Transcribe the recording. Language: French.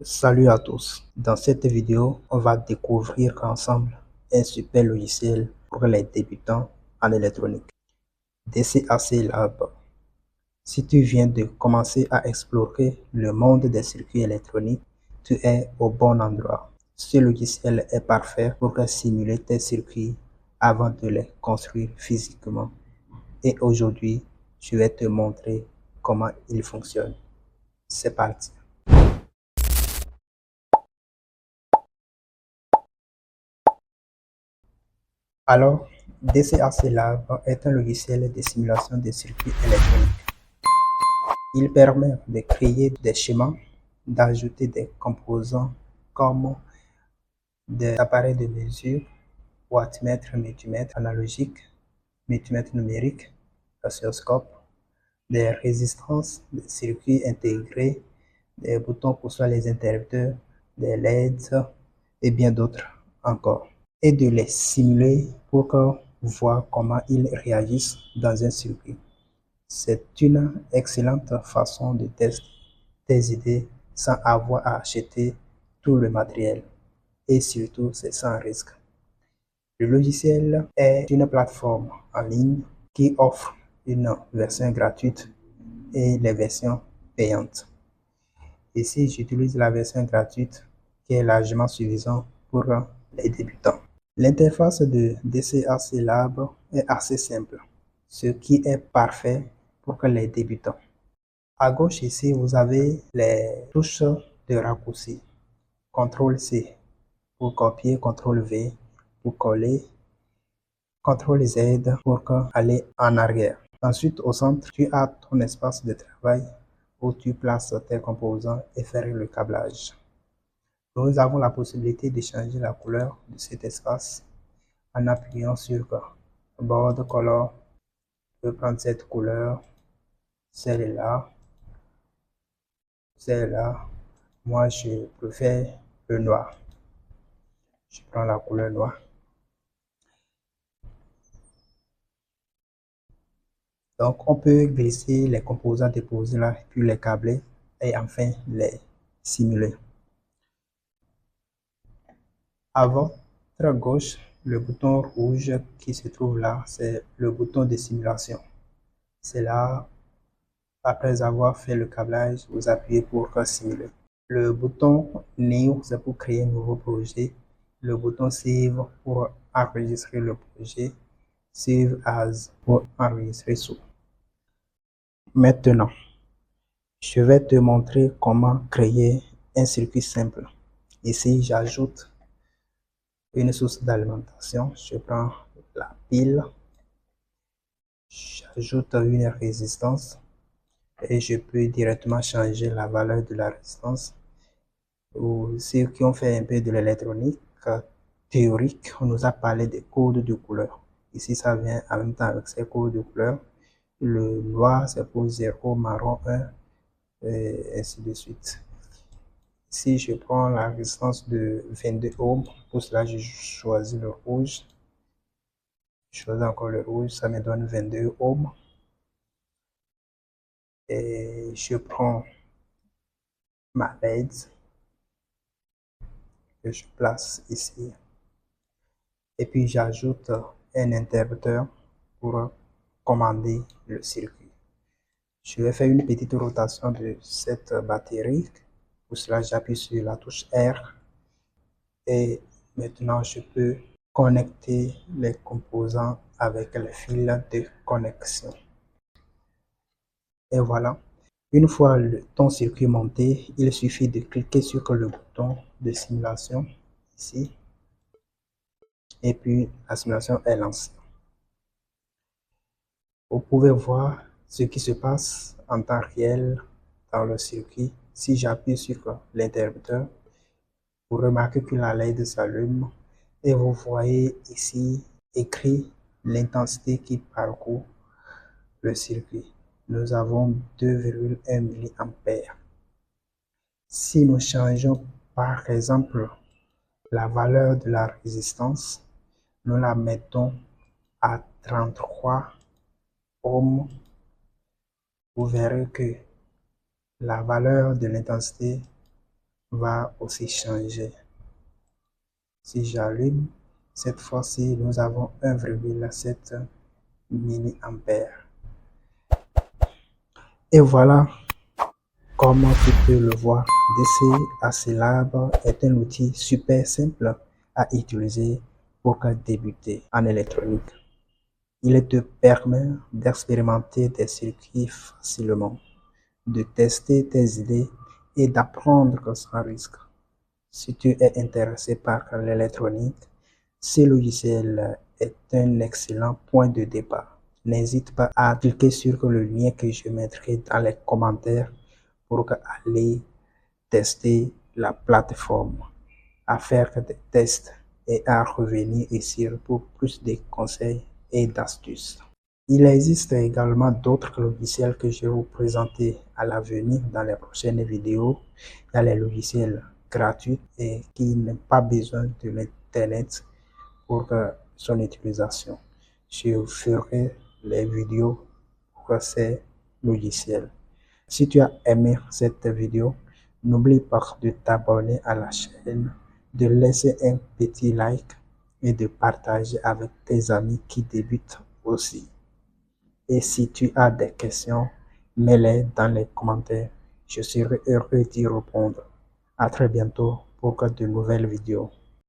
Salut à tous. Dans cette vidéo, on va découvrir ensemble un super logiciel pour les débutants en électronique, DCAC Lab. Si tu viens de commencer à explorer le monde des circuits électroniques, tu es au bon endroit. Ce logiciel est parfait pour simuler tes circuits avant de les construire physiquement. Et aujourd'hui, je vais te montrer comment il fonctionne. C'est parti. Alors, DCAC Lab est un logiciel de simulation de circuits électroniques. Il permet de créer des schémas, d'ajouter des composants comme des appareils de mesure, watts-mètre, multimètre analogique, multimètre numérique, oscilloscope, des résistances, des circuits intégrés, des boutons pour soit les interrupteurs, des LEDs et bien d'autres encore. Et de les simuler pour voir comment ils réagissent dans un circuit. C'est une excellente façon de tester tes idées sans avoir à acheter tout le matériel. Et surtout, c'est sans risque. Le logiciel est une plateforme en ligne qui offre une version gratuite et les versions payantes. Ici, j'utilise la version gratuite qui est largement suffisante pour les débutants. L'interface de DCAC Lab est assez simple, ce qui est parfait pour les débutants. À gauche ici, vous avez les touches de raccourci. CTRL-C pour copier, CTRL-V pour coller, CTRL-Z pour aller en arrière. Ensuite, au centre, tu as ton espace de travail où tu places tes composants et faire le câblage. Nous avons la possibilité de changer la couleur de cet espace en appuyant sur Board Color. Je peux prendre cette couleur, celle-là, celle-là. Moi, je préfère le noir. Je prends la couleur noire. Donc, on peut glisser les composants déposés là, puis les câbler et enfin les simuler. À votre gauche, le bouton rouge qui se trouve là, c'est le bouton de simulation. C'est là, après avoir fait le câblage, vous appuyez pour simuler. Le bouton New, c'est pour créer un nouveau projet. Le bouton Save pour enregistrer le projet. Save As pour enregistrer sous. Maintenant, je vais te montrer comment créer un circuit simple. Ici, j'ajoute une source d'alimentation. Je prends la pile. J'ajoute une résistance et je peux directement changer la valeur de la résistance. Pour ceux qui ont fait un peu de l'électronique théorique, on nous a parlé des codes de couleur. Ici, ça vient en même temps avec ces codes de couleur. Le noir, c'est pour 0, marron 1, et ainsi de suite. Si je prends la résistance de 22 ohms, pour cela, je choisis le rouge. Je choisis encore le rouge, ça me donne 22 ohms. Et je prends ma LED que je place ici. Et puis j'ajoute un interrupteur pour commander le circuit. Je vais faire une petite rotation de cette batterie. Pour cela, j'appuie sur la touche R. Et maintenant, je peux connecter les composants avec le fil de connexion. Et voilà. Une fois ton circuit monté, il suffit de cliquer sur le bouton de simulation ici. Et puis, la simulation est lancée. Vous pouvez voir ce qui se passe en temps réel dans le circuit. Si j'appuie sur l'interrupteur, vous remarquez que la LED s'allume et vous voyez ici écrit l'intensité qui parcourt le circuit. Nous avons 2,1 mA. Si nous changeons par exemple la valeur de la résistance, nous la mettons à 33 ohms, vous verrez que la valeur de l'intensité va aussi changer. Si j'allume, cette fois-ci, nous avons 1,7 milliampères. Et voilà, comme tu peux le voir, DC Acelab est un outil super simple à utiliser pour débuter en électronique. Il te permet d'expérimenter des circuits facilement, de tester tes idées et d'apprendre sans risque. Si tu es intéressé par l'électronique, ce logiciel est un excellent point de départ. N'hésite pas à cliquer sur le lien que je mettrai dans les commentaires pour aller tester la plateforme, à faire des tests et à revenir ici pour plus de conseils et d'astuces. Il existe également d'autres logiciels que je vais vous présenter à l'avenir dans les prochaines vidéos. Il y a les logiciels gratuits et qui n'ont pas besoin de l'internet pour son utilisation. Je ferai les vidéos pour ces logiciels. Si tu as aimé cette vidéo, n'oublie pas de t'abonner à la chaîne, de laisser un petit like et de partager avec tes amis qui débutent aussi. Et si tu as des questions, mets-les dans les commentaires. Je serai heureux d'y répondre. À très bientôt pour de nouvelles vidéos.